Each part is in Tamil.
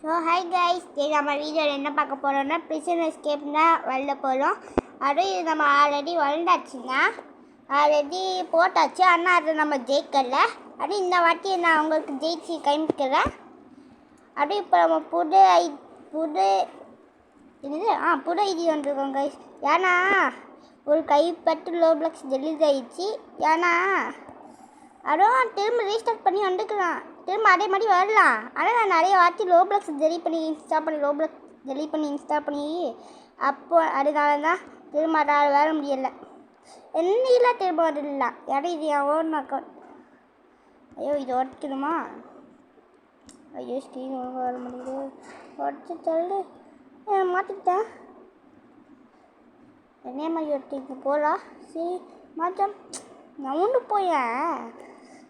ஸோ ஹாய் கைஸ், நம்ம வீடியோவில் என்ன பார்க்க போகிறோம்னா பிரிசன் எஸ்கேப் தான் வெளில போகிறோம். அதுவும் இது நம்ம ஆல்ரெடி வளர்ந்தாச்சுன்னா ஆல்ரெடி போட்டாச்சு. ஆனால் அது நம்ம ஜெயிக்கலை. அப்படியே இந்த வாட்டி நான் உங்களுக்கு ஜெயிச்சு காமிக்கிறேன். அப்படியே இப்போ நம்ம புது ஐடி வந்துருக்கோம் கைஸ். ஏன்னா ஒரு கைப்பட்டு லோப்ளக்ஸ் டெலிட் ஆயிடுச்சு. ஏன்னா அதுவும் திரும்ப ரீஸ்டார்ட் பண்ணி வந்துக்கலாம், திரும்ப அதே மாதிரி வரலாம். ஆனால் நான் நிறைய வாட்டி லோப்ளக்ஸ் டெலிட் பண்ணி இன்ஸ்டால் பண்ணி அப்போ அதனால தான் திரும்ப அதால் வர முடியலை. என்னையில் திரும்ப வரலாம். யாரும் இது என் ஓன் அக்கௌண்ட். ஐயோ இது உடக்கணுமா? ஐயோ ஸ்க்ரீன் ஒழுங்காக வர முடியுது. உடச்சி தள்ளு மாற்றிக்கிட்டேன். என்ன மாதிரி ஒட்டிக்கு போகலாம். சரி மாற்றம் நான் ஒன்று போயேன்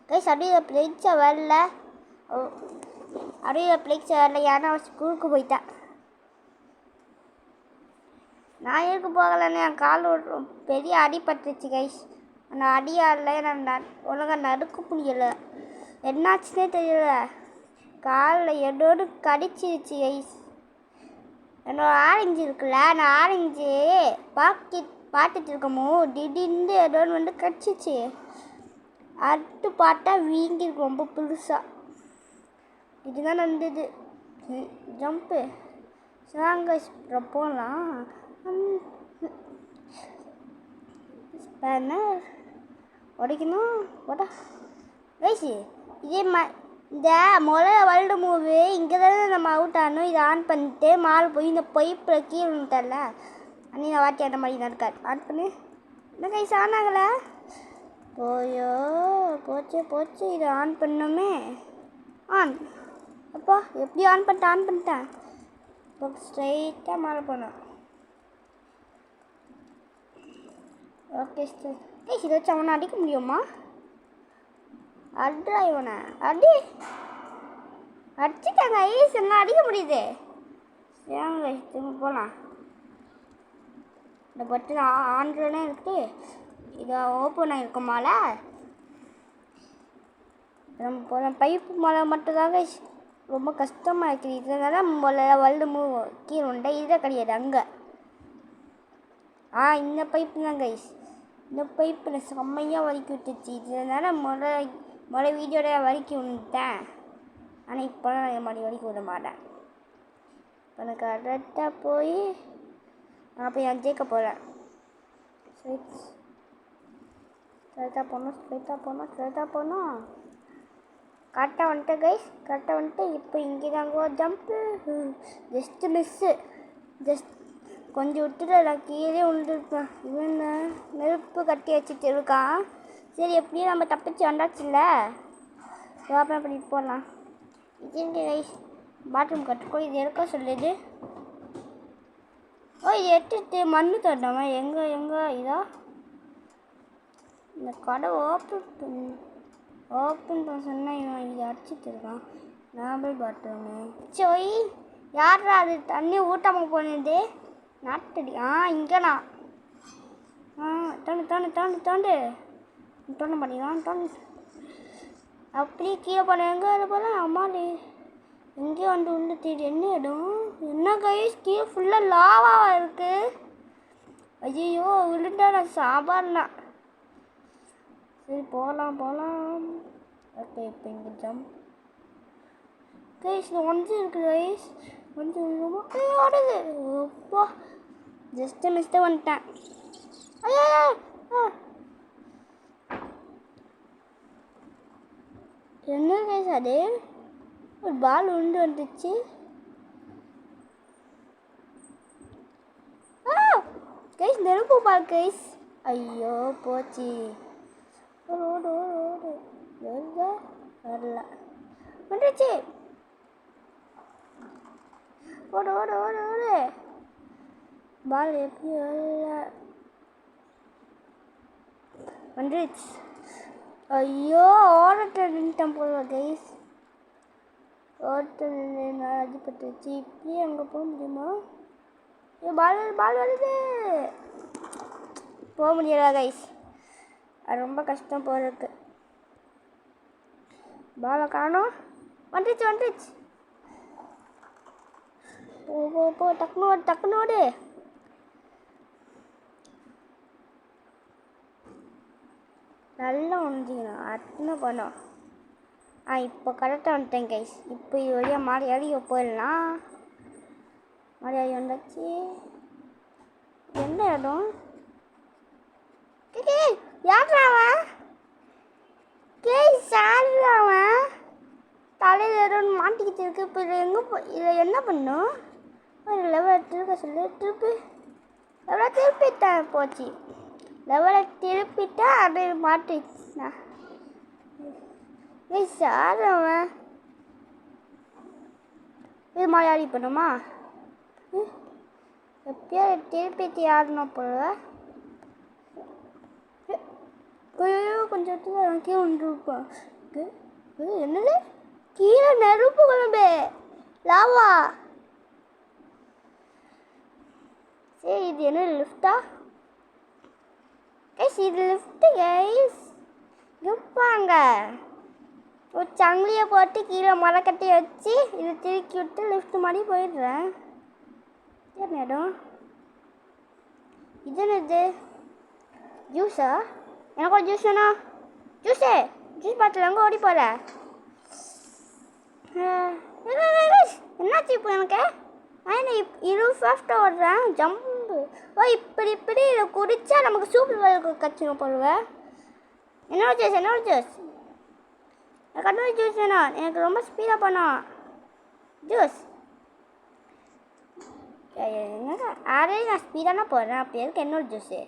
கைஸ். அப்படியே பிளேக்ஸை வரல, ஏன்னா ஸ்கூலுக்கு போயிட்டேன். நான் எதுக்கு போகலன்னு என் கால் பெரிய அடிபட்டுருச்சு கைஸ். அந்த அடியால் நான் ஒழுங்காக நடுக்க முடியலை. என்னாச்சுன்னே தெரியல. காலில் எடோடு கடிச்சிருச்சு கைஸ். என்னோட ஆரஞ்சு இருக்குல்ல, நான் ஆரஞ்சு பார்த்துட்டு இருக்கமோ திடீர்னு எடோன்னு வந்து கடிச்சிச்சு. அடுத்து பார்த்தா வீங்கிருக்கு ரொம்ப புதுசாக. இதுதான் நடந்தது. ஜம்ப்பு சாங்க போகலாம். ஸ்பேனர் உடைக்கணும் போட்டா ரைஸு. இதே இந்த வேர்ல்டு மூவி இங்கே தானே நம்ம அவுட் ஆகணும். இதை ஆன் பண்ணிட்டு மால் போய் இந்த பைப்பில் கீழே விட்டால அன்னைக்கு வாட்டி அந்த மாதிரி நடக்காது. ஆன் பண்ணு. என்ன கைஸ் ஆன் ஆகலை. போச்சு. இதை ஆன் பண்ணோமே. ஆன் அப்போ எப்படி ஆன் பண்ணிட்டேன். இப்போ ஸ்ட்ரைட்டாக மேலே போனோம். ஓகே கைஸ், இதை வச்சு அவனை அடிக்க முடியுமா? அட்ரா இவனை அடிச்சுட்டாங்க ஐஸ். என்ன அடிக்க முடியுது. ஏங்க திரும்ப போகலாம். இந்த பட்டன் ஆன்லைனே இருக்குது. இதை ஓப்பன் ஆகிருக்குமால நம்ம போகலாம். பைப்பு மலை மட்டும்தாங்க ரொம்ப கஷ்டமாக இருக்குது. இதனால வேர்ல்டு மூவ் கீழே உண்டை இதை கிடையாது அங்கே. இந்த பைப்பு தான் கைஸ். இந்த பைப்பு செம்மையாக வலிக்கி விட்டுச்சு. இதனால முதல் வீடியோட வலிக்கி விட்டேன். ஆனால் இப்போ நான் மறுபடியும் வலிக்கி விட மாட்டேன். இப்போ எனக்கு கரெக்டாக போய் நான் போய் நான் ஜெயிக்க போகிறேன். ஸ்ட்ரைட்டாக போனோம். கரெக்டாக வந்துட்டேன் கைஸ். இப்போ இங்கே தாங்க ஜம்ப்பு. Just miss. கொஞ்சம் விட்டுட்டு நான் கீழே விழுந்துருப்பேன். இவன் நெருப்பு கட்டி வச்சுட்டு இருக்கான். சரி எப்படியும் நம்ம தப்பிச்சு வந்தாச்சுல்ல, ஓப்பன் பண்ணி போடலாம். இது கைஸ் பாத்ரூம் கட்டுக்கோ. இது இருக்க சொல்லுது. இது எடுத்துட்டு மண்ணு தட்டாம எங்கே இதோ இந்த கடை ஓப்பன் பண்ண சொன்னால் இவன் இதை அடிச்சுட்டு இருக்கான். நான் போய் பாத்ரூமு சோய் யாரா அது தண்ணி ஊட்டாமல் போனது நாட்டடி. இங்கேண்ணா தோண்டு பண்ணிடலாம். அப்படியே கீழே போன எங்கே அது போல அம்மாடி எங்கேயோ வந்து தேடி என்ன இடம். என்ன கைஸ் கீழே ஃபுல்லாக லாவாக இருக்குது. ஐயோ விழுந்தா நான் சாப்பாடுனா. சரி போகலாம். ஓகே இப்போ இங்கே ஜம்ப் கைஸ். ஒன்று இருக்குது கைஸ். ஓடுது. அப்பா ஜஸ்ட்டு மிஸ்ட்டு வந்துட்டேன். ஐயோ என்ன கைஸ் அது ஒரு பால் வந்துச்சு. கைஸ் நெருப்பு பால் கைஸ். ஐயோ போச்சு. ஓடு வரல வந்துச்சு. ஓடு பால் எப்படி வரல வந்துச்சு. ஐயோ ஓடட்டேன் போல கைஸ். நான் அடிப்பட்டுச்சு. இப்படியே அங்கே போக முடியுமா? பால் வருது. போக முடியல கைஸ். அது ரொம்ப கஷ்டம் போகிறதுக்கு. பாலை காணோம். வந்துச்சு போ டக்குனோடு நல்லா ஒன்றிக்கணும் அத்தனை பண்ணோம். இப்போ கரெக்டாக வந்துட்டேன் கைஸ். இப்போ இது வழியாக மாடி போயிடலாம். மாடி வந்தாச்சு. என்ன இடம் யாருறாவன் சாடுறாவன் தலையில் ஏதோ மாட்டிக்கிட்டு இருக்கு. இப்போ இதில் என்ன பண்ணும்? ஒரு லெவலை திருப்ப சொல்லி லெவலை திருப்பிட்டேன் போச்சு. லெவலை திருப்பிட்டா அது மாட்டிச்சுண்ணா. சாடுறவன் இது மாதிரி ஆடி பண்ணுமா? எப்பயோ திருப்பி ஆடணும் போல. கொஞ்சம் கீழே வந்துருப்பான். என்னது கீழே நெருப்பு குழம்பு லாவா? சரி இது என்ன லிஃப்டா கைஸ்? இது லிஃப்ட் கைஸ். இருப்பாங்க ஒரு சங்கிலியை போட்டு கீழே மரக்கட்டி வச்சு இதை திருக்கி விட்டு லிஃப்ட் மாதிரி போயிடுறேன். என்ன இடம் இது? என்னது ஜூஸா? எனக்கு ஒரு ஜூஸ் வேணும். ஜூஸ் பாட்டில் எங்கே ஓடி போகிற? என்னாச்சு இப்போ எனக்கு? நான் ஃபாஸ்ட்டாக ஓடுறேன் ஜம்பு. இப்படி இதை குடித்தா நமக்கு சூப்பர் கச்சிடும் போடுவேன். என்னோட ஜூஸ் எனக்கு இன்னொரு ஜூஸ் வேணும். எனக்கு ரொம்ப ஸ்பீடாக பண்ணும் ஜூஸ். ஆல்ரெடி நான் ஸ்பீடாக போடுறேன். அப்படி இருக்கு என்னோட ஜூஸு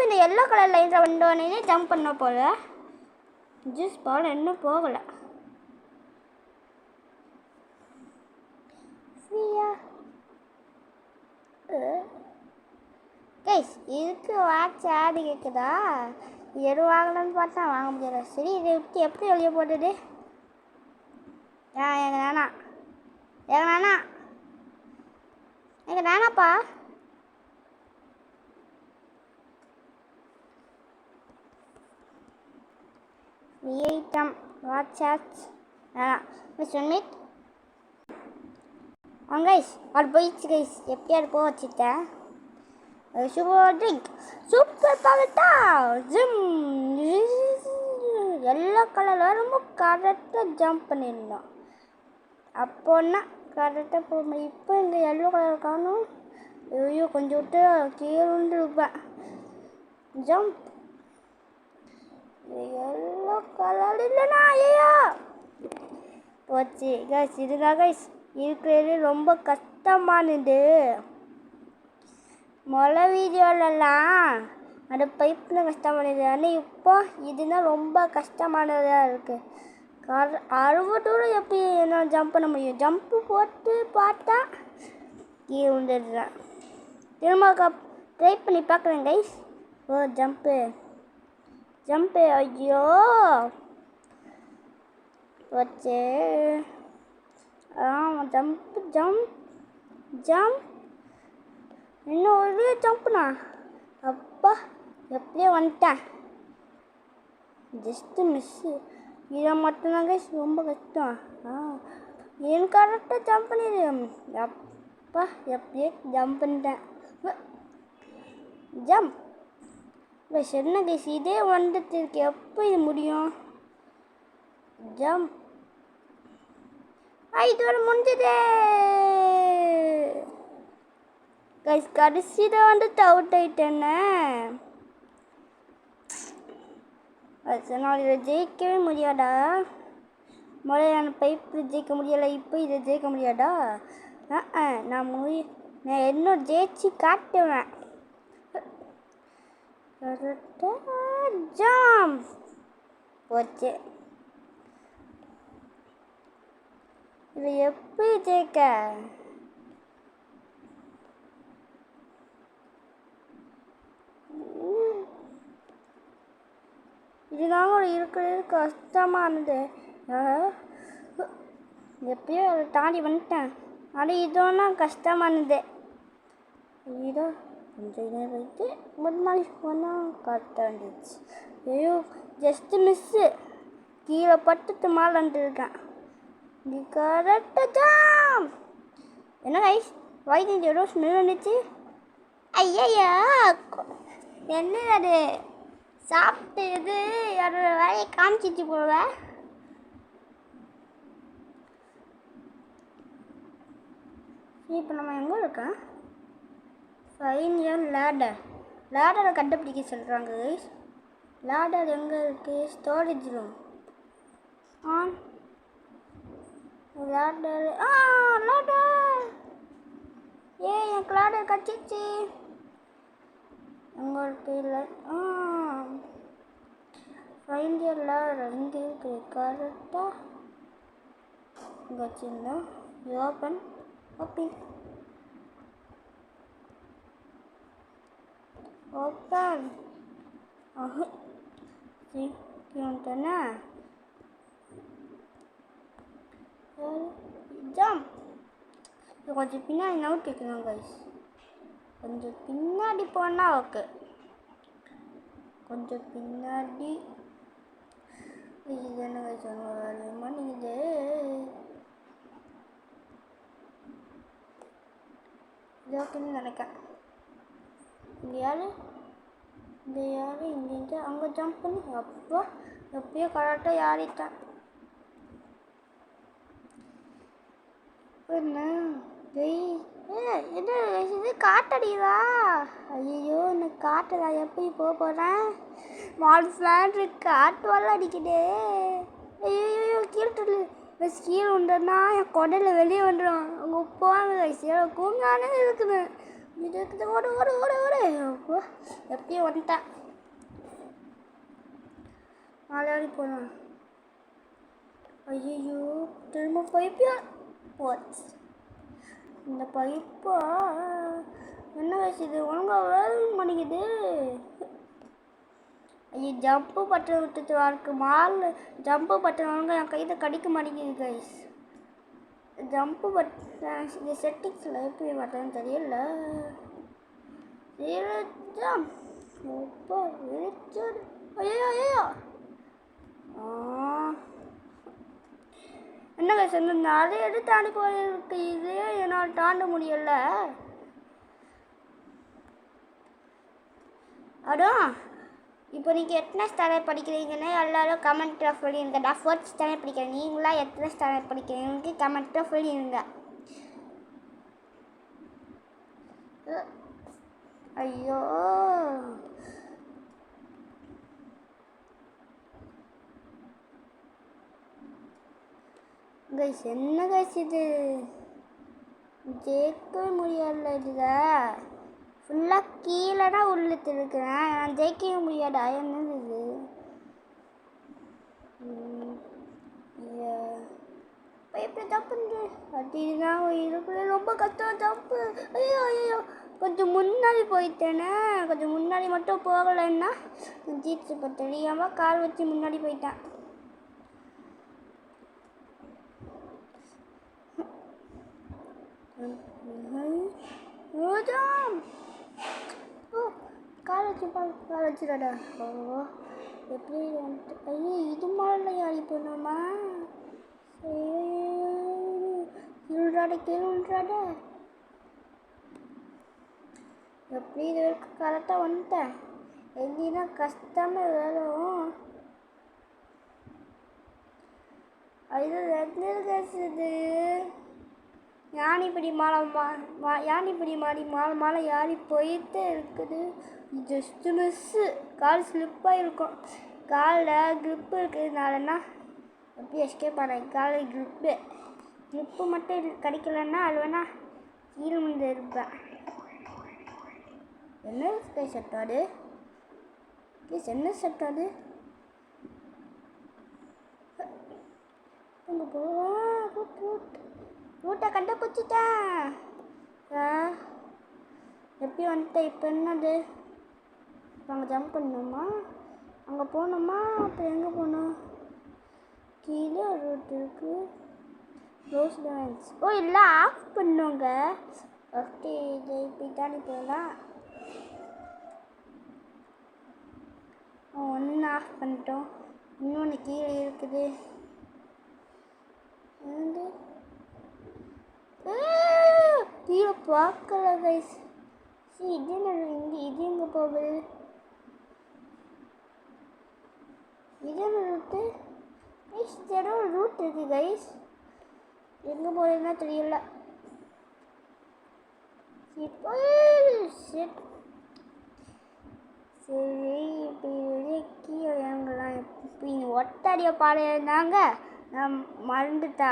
இந்த எல்லோ கலர் லைனில் வந்தோடனே ஜம்ப் பண்ண போல. ஜூஸ் போல இன்னும் போகலை. கைஸ் இதுக்கு வாட்ச் ஆடி கேட்குதா? எது வாங்கலான்னு பார்த்தா வாங்க முடியாது. சரி இதை விட்டு எப்படி வெளியே போட்டது? எங்க நானாப்பா ஐட்டம் வாட்ச் மிட் கைஸ் அது போயிடுச்சு கைஸ். எப்படியாவது போக வச்சுட்டேன். சூப்பர் ட்ரிங்க் சூப்பர் பவர்ட்டா ஜிம் எல்லா கலரில் ரொம்ப கரெக்டாக ஜம்ப் பண்ணிடணும். அப்போன்னா கரெக்டாக போக முடியும். இப்போ இங்கே எல்லோ கலர் காணும். ஐயோ கொஞ்சம் விட்டு கீழே இருப்பேன். ஜம்ப் எல்லோ கலர் இல்லைண்ணா. ஐயோ போச்சு கைஸ். இதுதான் கைஸ் இருக்கிறது ரொம்ப கஷ்டமானது. வீடியோலலாம் அந்த பைப்பில் கஷ்டமானது. ஆனால் இப்போ இதுதான் ரொம்ப கஷ்டமானதாக இருக்குது. 60 தூரம் எப்படி என்ன ஜம்ப் பண்ண முடியும்? ஜம்ப்பு போட்டு பார்த்தா கீழே விழுந்துடுறேன். திரும்ப ட்ரை பண்ணி பார்க்குறேன் கைஸ். ஜம்ப்பு ஐயோ போச்சு. ஜம்ப் இன்னும் ஒரு ஜம்ப்னா. அப்பா எப்படியோ வந்துட்டேன். Just miss. இதை மட்டும்தான் கைஸ் ரொம்ப கஷ்டம். எனக்கு கரெக்டாக ஜம்ப் பண்ணிடு. அப்பா எப்படியே ஜம்ப் பண்ணிட்டேன். ஜம்ப் கைஸ் என்ன கைஸ் இதே வந்துட்டு இருக்கு. எப்போ இது முடியும்? ஜம்ப் இதோட முடிஞ்சதே கைஸ். கடைசியில் வந்துட்டு அவுட் ஆகிட்டேன்னு. நான் இதை ஜெயிக்கவே முடியாதா? முதல்ல பைப்பில் ஜெயிக்க முடியலை. இப்போ இதை ஜெயிக்க முடியாதா? நான் இன்னும் ஜெயிச்சு காட்டுவேன். ஜம்ப் போச்சு. இது எப்படி ஜெயிக்க? இதுதாங்க இருக்கிறது கஷ்டமானது. எப்பயோ அதை தாண்டி வந்துட்டேன். ஆனால் இதெல்லாம் கஷ்டமானது. இதோ கொஞ்சம் நேரம் வைத்து ஒரு நாள் போனால் கரெக்டாக வந்துடுச்சு. ஐயோ ஜஸ்ட்டு மிஸ்ஸு. கீழே பட்டுட்டு மேலே வந்துருக்கேன். நீ கரெக்டாக ஜம்ப் என்ன கைஸ் வாய் தெரிஞ்ச எவ்வளோ ஸ்மெல் வந்துச்சு. ஐயா என்ன அது சாப்பிட்டு இது அதோட வேலையை காமிச்சிட்டு போவேன். இப்போ நம்ம எங்கே இருக்கோம்? ஃபைன் இயர் லேடரை கண்டுபிடிக்க சொல்கிறாங்க கைஸ். லேடர் எங்கே இருக்குது? Storage room on ladder. Ladder எனக்கு லேடர் கட்டிச்சு. எங்கே இருக்கு? ஃபைன் இயர் லேடர் எங்கே இருக்குது? கரெக்டாக இங்கே வச்சுருந்தோம். ஓப்பன் ஓப்பன் சீக்கிரம்னா ஜம்ப். கொஞ்சம் பின்னாடி நவுட் வைக்கணும் கைஸ். கொஞ்சம் பின்னாடி போனால் ஓகே. கொஞ்சம் பின்னாடி இது என்ன கைஸ் மணிக்குது. இது ஓகேன்னு நினைக்கிறேன். இங்கே யார் இங்கே அங்கே ஜம்ப் பண்ணி அப்போ எப்பயோ கரெக்டாக யாரிட்டேன். என்ன இது காட்டடிதா? ஐயோ எனக்கு காட்டுதா? எப்படி போக போகிறேன்? மால் ஃப்ளான் காட்டுவால அடிக்குதே. ஐயோ கீழே உண்டுன்னா என் குடலில் வெளியே வந்துடும். அங்கே போவாங்க கூங்கானே இருக்குது. இது இருக்குது. ஓடு ஓடு ஓடு ஓடு. அப்போ எப்படியும் வந்துட்டேன். நாளாடி போகலாம். ஐயோ திரும்ப பைப்பியா போச்சு. இந்த பைப்பா என்ன வயசுது ஒழுங்காக வேலை பண்ணிக்குது. ஐயோ ஜம்ப்பு பட்டன் விட்டுட்டு வாருக்கு மால் ஜம்ப்பு பட்டன் ஒழுங்காக என் கையில் கடிக்க மாட்டேங்குது கைஸ். ஜம்ப்பு பட்டன் இந்த செட்டிங்ஸில் எப்படி மாட்டேன்னு தெரியல. ஜம்ப் அப்போ வெளிச்சது. ஐயோ ஐயோ என்ன கைஸ் வந்து அதை எடுத்து தாண்டி போயிருக்கு. இது என்னால் தாண்ட முடியல. அதான் இப்போ நீங்கள் எத்தனை ஸ்டாண்டர்ட் படிக்கிறீங்கன்னு எல்லாரும் கமெண்ட்டில் சொல்லிடுங்க. நான் 4th ஸ்டாண்டர்ட் படிக்கிறேன். நீங்களாம் எத்தனை ஸ்டாண்டர்ட் படிக்கிறீங்க கமெண்ட்டில் சொல்லிடுங்க. ஐயோ கைஸ் என்ன கைஸ் இது ஜெயிக்கவே முடியல. இதுல ஃபுல்லாக கீழே தான் உள்ளிட்டு இருக்கிறேன். நான் ஜெயிக்கவே முடியாதா? என்னது இது? எப்படி ஜம்ப் பண்ணுறது? அதுதான் இருக்கிற ரொம்ப கஷ்டம் ஜம்ப்பு. ஐயோ ஐயோ கொஞ்சம் முன்னாடி போயிட்டேனே. கொஞ்சம் முன்னாடி மட்டும் போகலைன்னா ஜீட்ஸ் இப்போ தெரியாமல் கால் வச்சு முன்னாடி போயிட்டேன். கால் வச்சுடாடா. ஓ எப்படி வந்துட்டு ஐயோ இது மாதிரி யாரி போனோமா? கீழ்றாட எப்படி இது வரைக்கும் கரெக்டாக வந்துட்டேன். எங்கன்னா கஷ்டமாக வரும். அது இது யானைப்படி யானைப்படி மாடி மாலை யாரி போயிட்டே இருக்குது. ஜஸ்ட்டு மிஸ்ஸு கால் ஸ்லிப்பாக இருக்கும். காலில் க்ரிப்பு இருக்கிறதுனாலன்னா எப்படி எஸ்கேப் ஆனேன். காலில் க்ரிப்பு மட்டும் கிடைக்கலன்னா அது வேணா கீழே வந்து இருப்பேன். என்ன சட்டாது என்ன சட்டாது அங்கே ரூட்டை கண்டுபிடிச்சிட்டேன். எப்படி வந்துட்டேன். இப்போ என்னது இப்போ அங்கே ஜம்ப் பண்ணணுமா? அங்கே போகணுமா? அப்புறம் எங்கே போகணும்? கீழே ஒரு ரூட் இருக்குது. Close dance. ஓ இல்லை ஆஃப் பண்ணுங்க. ஓகே இதை இப்படி தாண்டி போகலாம். ஒன்று ஆஃப் பண்ணிட்டோம். இன்னொன்று கீழே இருக்குது. பார்க்கல கைஸ். இது இங்கே இது எங்கே போகுது? இது என்ன ரூட்டு கைஸ்? ஏதோ ஒரு ரூட் இருக்கு கைஸ். எங்கே போகுதுன்னா தெரியல. இப்போ சரி இப்போ கீழே இறங்கலாம். இப்போ இங்கே ஒட்டாடிய பாடம் இருந்தாங்க, நான் மறந்துட்டா.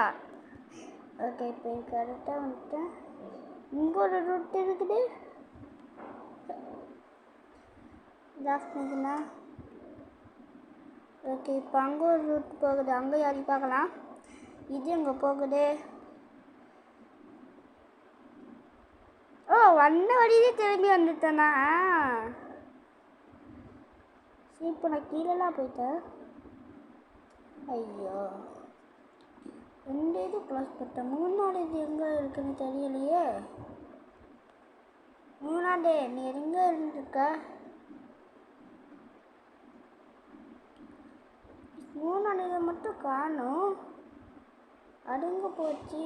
ஓகே இப்போ கரெக்டாக வந்துட்டேன். இங்கே ஒரு ரூட் இருக்குது. ஜாஸ்திங்களா? ஓகே இப்போ அங்கே ஒரு ரூட் போகுது, அங்கே யாரி பார்க்கலாம். இது எங்கே போகுது? ஓ வந்த வழியிலே திரும்பி வந்துட்டேனா? சரி இப்போ நான் கீழெல்லாம் போயிட்டேன். ஐயோ ரெண்டு இது க்ளாஸ் போட்டேன். மூணாவது இது எங்கே இருக்குன்னு தெரியலையே. மூணாவது நீ எங்கே இருந்துருக்க? மூணாவது இதை மட்டும் காணும். அதுங்க போச்சு.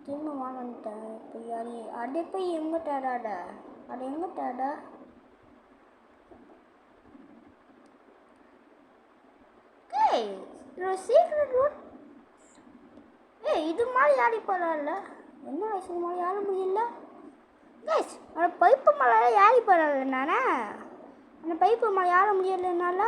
திரும்ப வாங்கிட்டேன். இப்போ யாரு அதை போய் எங்கே தேடாடா? அது எங்கே தேடா? சீக்கிரம் ரூட். இது மாதிரி யாரி போகலாம்ல? என்ன வயசு மாதிரி யார முடியல கைஸ். அந்த பைப்பு மலை யாரி போகல. நானே அந்த பைப்பு மலை யார முடியலனால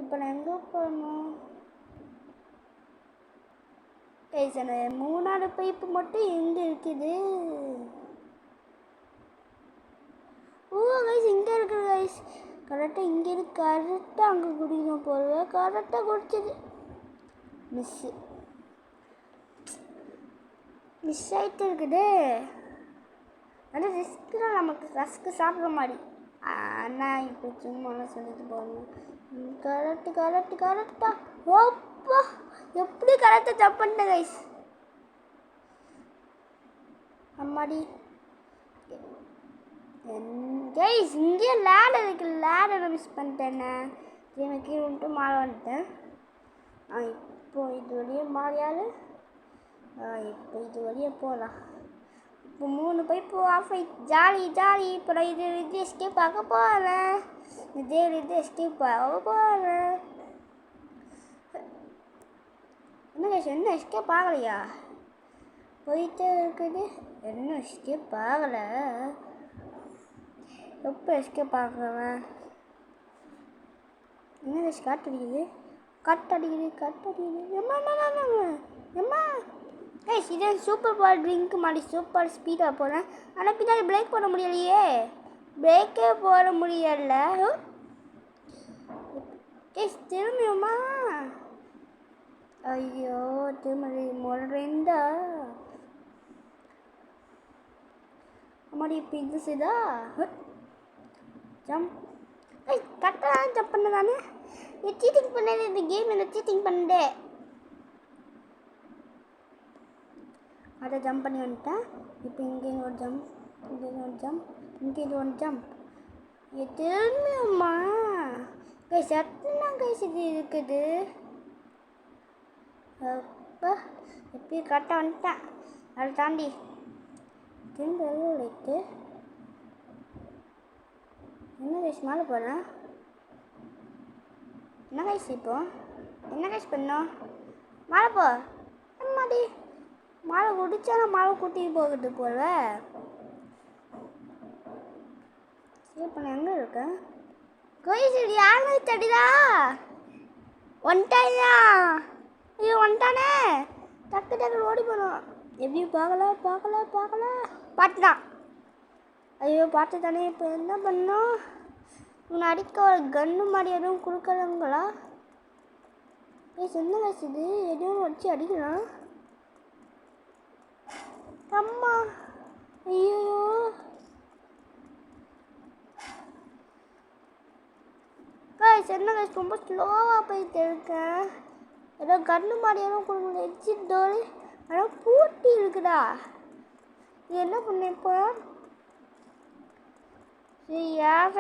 இப்போ நான் எங்கே போகணும் கைஸ்? அந்த மூணாவது பைப்பு மட்டும் எங்கே இருக்குது? ஓ கைஸ் இங்கே இருக்குது கைஸ். கரெக்டாக இங்கே இருக்கு. கரெக்டாக அங்கே குடிக்கணும் போல. கரெக்டாக குடிச்சது மிஸ் ஆகிட்டு இருக்குது. அது ரிஸ்க்கு தான், நமக்கு ரஸ்க்கு சாப்பிட்ற மாதிரி. ஆனால் இப்போ சும்மாலாம் சொல்லிட்டு போகணும். கரெக்டாக ஓப்பா எப்படி கரெக்டாக ஜம்ப் பண்ணிட்டேன் கைஸ். அம்மாடி கைஸ் இங்கே லேடர் இருக்குது. லேடரை மிஸ் பண்ணிட்டேண்ணே. திரும்ப கீழே விட்டு மாலை வந்துட்டேன். இப்போ இது வழியே மாறியால் இப்போ இது வழியே போகலாம். இப்போ 3 பைப்பு ஆஃப் ஆகி ஜாலி. இப்போ நான் இது எஸ்கேப் ஆக போகிறேன். இது எஸ்கேப் ஆக போகிறேன். என்ன கைஸ் என்ன எஸ்கேப் ஆகலையா? போயிட்டே இருக்குது. என்ன எஸ்கேப் ஆகலை? எப்போ எஸ்கேப் ஆகுறவன்? என்ன கைஸ் காட்டடிக்குது. எம்மா கைஸ் இது சூப்பர் பால் ட்ரிங்க் மாதிரி சூப்பர் ஸ்பீடாக போகிறேன். ஆனால் பின்னாடி பிரேக் போட முடியலையே. பிரேக்கே போட முடியல கைஸ். திரும்பியுமா? ஐயோ திரும்ப முறைந்தா அம்மாடி. இப்போ இது செய்தா ஜம்ப். கரெக்டாக ஜம்ப் பண்ண தானே. சீட்டிங் பண்ணது இந்த கேம். என்ன சீட்டிங் பண்ணே? அதை ஜம்ப் பண்ணி வந்துட்டேன். இப்போ இங்கே ஒரு ஜம்ப், இங்கே ஒரு ஜம்ப், இங்கே இது ஒரு ஜம்ப். திரும்பியுமா கைஸ்? எத்தனை கைஸ் இது இருக்குது? அப்போ எப்பயும் கரெக்டாக வந்துட்டேன். அதை தாண்டி திரும்ப லைட்டு. என்ன கைஸ் மேலே போகிறேன்? என்ன கைஸ் இப்போ என்ன கைஸ் பண்ணோம்? மேலே போ. அம்மாடி மாலை குடிச்சா நான் மாலை கூட்டிட்டு போகிறது போல. சரி இப்போ நான் எங்கே இருக்கேன்? கைஸ் இது யாருமே தடிதா வந்துட்டாயா? ஐயோ வந்துட்டானே. டக்கு ஓடி போகணும். எப்படியும் பார்க்கல பார்த்துட்டான். ஐயோ பார்த்து தானே. இப்போ என்ன பண்ணோம்? உன்னை அடிக்க ஒரு கன்று மாதிரி எதுவும் கொடுக்குறாங்களா? என்ன கைஸ் இது? எதுவும் வச்சு அடிக்கலாம். அம்மா ஐயோ கைஸ் என்ன கைஸ் ரொம்ப ஸ்லோவாக போயிட்டு இருக்கேன். ஏதோ கன்று மாதிரியெல்லாம் கொடுக்கணும். எக்ஸிட் டோரு ஆனால் பூட்டி இருக்குதா? இது என்ன பண்ண இப்போ? சரி யார்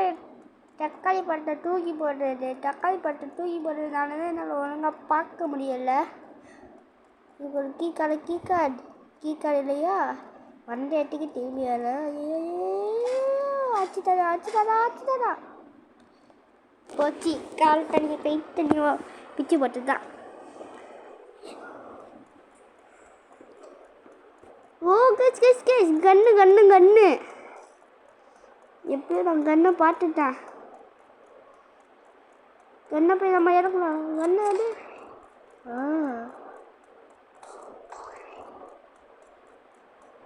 தக்காளி பழத்தை தூக்கி போடுறது, தக்காளி பழத்தை தூக்கி போடுறதுனால தான் என்னால் ஒழுங்காக பார்க்க முடியலை. இப்போ ஒரு கீக்கார்டு இல்லையா, வந்த இடத்துக்கு திரும்பி வர. ஆச்சுதாடா போச்சு. கால் தண்ணி பெயிண்ட் தண்ணி பிச்சு போட்டு தான். ஓ கேஸ் கண்ணு எப்படியோ நான் கண்ணை பார்த்துட்டேன். கண்ணை போய் நம்ம இறக்கலாம். கண்ணு அது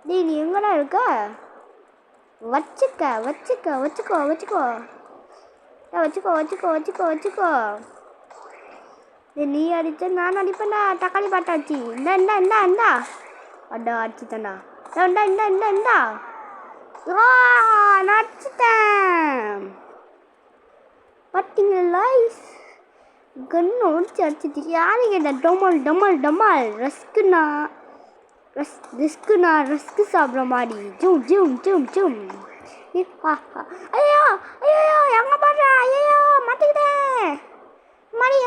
நீ எங்கடா இருக்க? வச்சுக்கோ. நீ அடிச்ச நான் அடிப்பேன்டா. தக்காளி பாட்டாச்சு. இந்தா அடா அடிச்சுட்டேன்டா. இந்தா நான் அடிச்சுட்டேன். பார்த்தீங்களா? கண்ணு ஒடிச்சு அடிச்சிட்டு யாரு கேட்டா? டொமால் ரஸ்க்கு சாப்பிட்ற மாதிரி. ஜூம் ஐயோ எங்க பாடுறா? ஐயோ மாட்டிக்கிட்டேன். மணி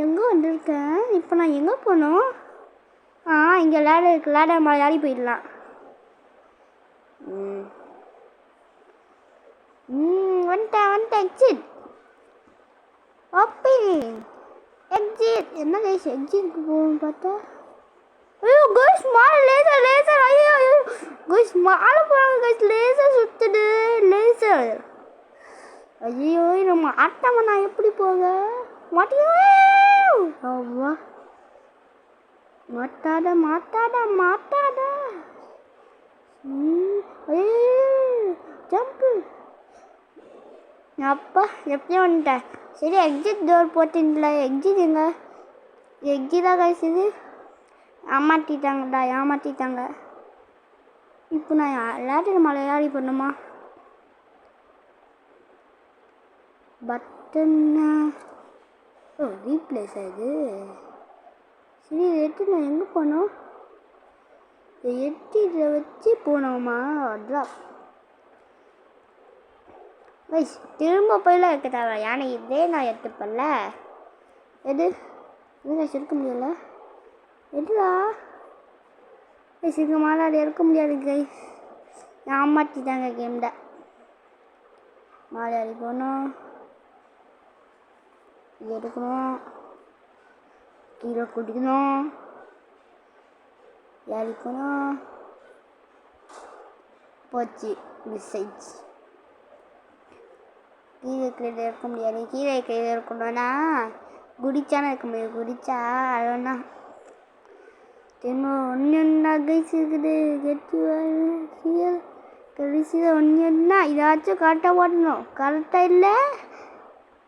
எங்கே வந்திருக்கேன்? இப்போ நான் எங்கே போகணும்? இங்கே லேடர் இருக்கு. லேடர் மேலே ஏறி போயிடலாம். வந்துட்டேன். எக்ஸிட் என்ன கைஸ்? எக்ஸிட்க்கு போகணும்னு பார்த்தா ஐயோ கைஸ் மேலே லேசர். ஐயோ கைஸ் மேலே போகிறாங்க கைஸ். லேசர் சுற்றுது. ஐயோ நம்ம ஆட்டாம நான் எப்படி போக மாட்டியோ? அவ்வா மாட்டாத. ஜம்பு. அப்பா எப்படியும் வந்துட்டேன். சரி எக்ஸிட் டோர் போட்டிங்களா? எக்ஸிட் எங்க? எக்ஸிட்டா கைஸ் இது? ஏமாற்றிட்டாங்க. இப்போ நான் லேட்டர் மலை ஏறி பண்ணுமா? பட்டன்னா ரீப்ளேஸ் ஆகுது. சரி எட்டு நான் எங்கே போனோம்? இதில் வச்சு போனோமா? அதான் கைஸ் திரும்ப போயெல்லாம் இருக்க தேவை. யானை இதே நான் எடுத்துப்பேன்ல. எது கைஸ் இருக்க முடியல. எதுடா கைஸ் இருக்க மாட்டாடி இருக்க முடியாது கைஸ். ஏமாற்றிட்டாங்க கேம்ல. மாலையாடி போனோம். இது எடுக்கணும். கீழே குடிக்கணும். ஏறி போனோம். போச்சு மிஸ் ஆயிடுச்சு. கீழே இருக்கிறது இருக்க முடியாது. கீழே இருக்கிறது இருக்கணும்னா குடிச்சானே இருக்க முடியாது. குடிச்சா அழகா திரும்ப ஒன்று கைஸ் இருக்குது. கடைசியில் ஒன்றுன்னா இதாச்சும் கரெக்டாக ஓட்டணும். கரெக்டாக இல்லை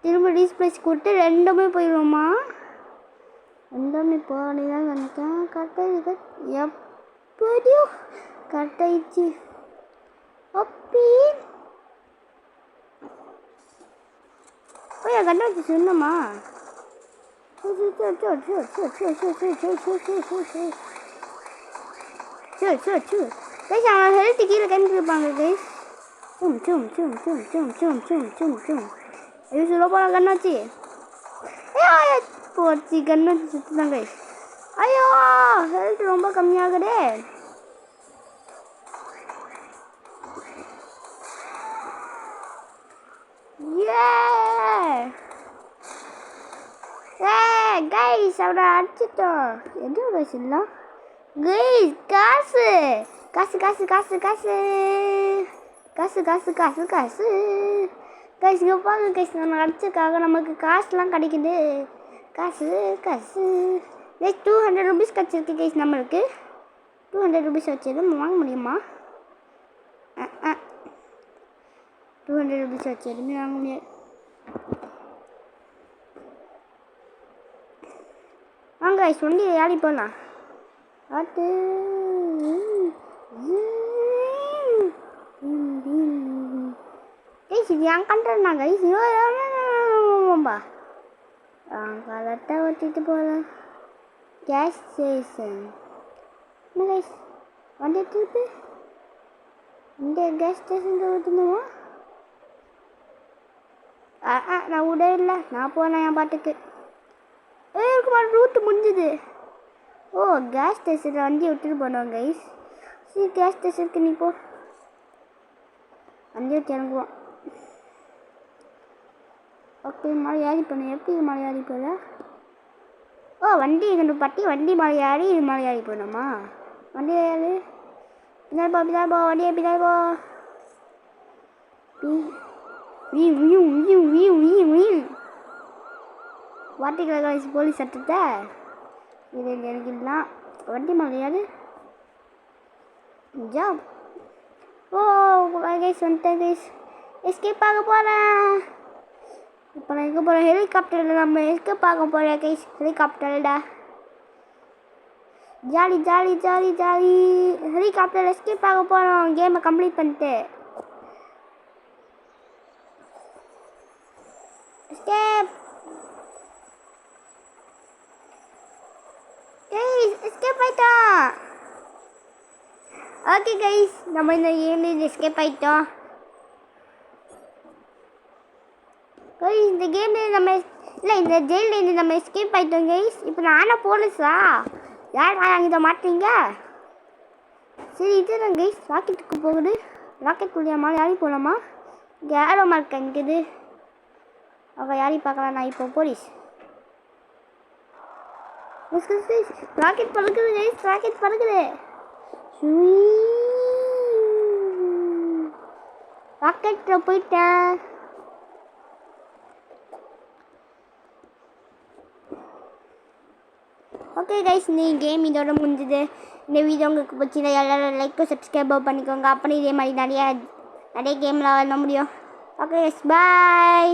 திரும்ப ரீஸ்பிளேஸ் கொடுத்து ரெண்டுமே போயிடுவோமா? ரெண்டுமே போனதான் நினைக்கிறேன். கரெக்டாக எப்படியோ கரெக்டாகிடுச்சு. அப்படி போய் கண்ணை வச்சு சொன்னோமா? கைஸ் அவன் ஹெல்த்து கீழே கண்டுருப்பாங்க கைஸ். ஐயோ சொல்ல போனால் கண்ணாச்சு. ஐயோ போச்சு. கண்ணாச்சு சுற்றுதான் கைஸ். ஐயோ ஹெல்த் ரொம்ப கம்மியாகுதே. கைஸ் அவனை அடிச்சிட்டோம். எது கைஸ் இல்லை கைஸ்? காசு கைஸ் இங்கே பாருங்க கைஸ். நம்ம அடிச்சதுக்காக நமக்கு காசுலாம் கிடைக்குது. காசு கைஸ் 200 rupees கிடச்சிருக்கு கைஸ். நம்மளுக்கு 200 rupees வச்சு எதுவும் வாங்க முடியுமா? 200 rupees வச்சு எதுவுமே வாங்க முடியாது. வாங்க கைஸ் வண்டி ஏறி போகலாம். ஆட்டு கைஸ் இது ஏன் கண்டுறா கைஸ்? கரெக்டாக ஓட்டிட்டு போகலாம். கேஸ் ஸ்டேஷன் என்ன கைஸ்? வண்டி திருப்பி இந்த வண்டியை கேஸ் ஸ்டேஷனுக்கு ஊற்றணுமா? நான் விட இல்லை, நான் போனேன் என் பாட்டுக்கு. ரூட்டு முடிஞ்சுது. ஓ, கேஸ் ஸ்டேஷனில் வண்டியை விட்டுட்டு போனோம் கைஸ். சரி, கேஸ் ஸ்டேஷனுக்கு நீ போ. வண்டியை விட்டு இறங்குவோம். ஓகே, மலை ஏறி போனேன். எப்படி மலை ஏறி போகிற? ஓ, வண்டி இங்கே பட்டி வண்டி மலை ஏறி இது மலை ஏறி போகணுமா? வண்டி ஏறி பின்னாடி போ வண்டியை பின்னாடி போ. வாட்டிக்கல போலீஸ் சட்டத்தை இது எனக்கு இல்லைனா வண்டி மலையாது ஜாப். ஓ கைஸ், வந்துட்டேன் கைஸ். எஸ்கேப் ஆக போகிறேன். இப்போ நான் எங்கே போகிறேன்? ஹெலிகாப்டரில் நம்ம எஸ்கேப் ஆக போகிறேன் கைஸ். ஹெலிகாப்டர்டா jolly jolly jolly jolly. Helicopter escape ஆக போகிறோம் கேமை கம்ப்ளீட் பண்ணிட்டு. எஸ்கேப் கைஸ், எஸ்கேப் ஆயிட்டோம். ஓகே கைஸ், நம்ம இந்த கேம்லேருந்து எஸ்கேப் ஆகிட்டோம். கைஸ், இந்த கேம்லேருந்து நம்ம இல்லை இந்த ஜெயிலேருந்து நம்ம எஸ்கேப் ஆகிட்டோம் கைஸ். இப்போ நானும் போலீஸா? யார் இதை மாட்டீங்க? சரி, இதுதான் கைஸ் ராக்கெட்டுக்கு போகுது. ராக்கெட் மூலியமாக யாரி போகலாமா? இங்கே ஏரோ மார்க் இருக்குது. அவள் யாரி பார்க்கலாம். நான் இப்போ போலீஸ். ராக்கெட் பறக்குது கைஸ், ராக்கெட் பறக்குது. ராக்கெட்டில் போயிட்டேன். ஓகே கைஸ், இந்த கேம் இதோட முடிஞ்சுது. இந்த வீடியோ உங்களுக்கு பிடிச்சிருந்தா எல்லாரும் லைக்கும் சப்ஸ்கிரைபும் பண்ணிக்கோங்க. அப்போ இதே மாதிரி நிறைய கேமில் விளாட முடியும். ஓகே கைஸ், பாய்.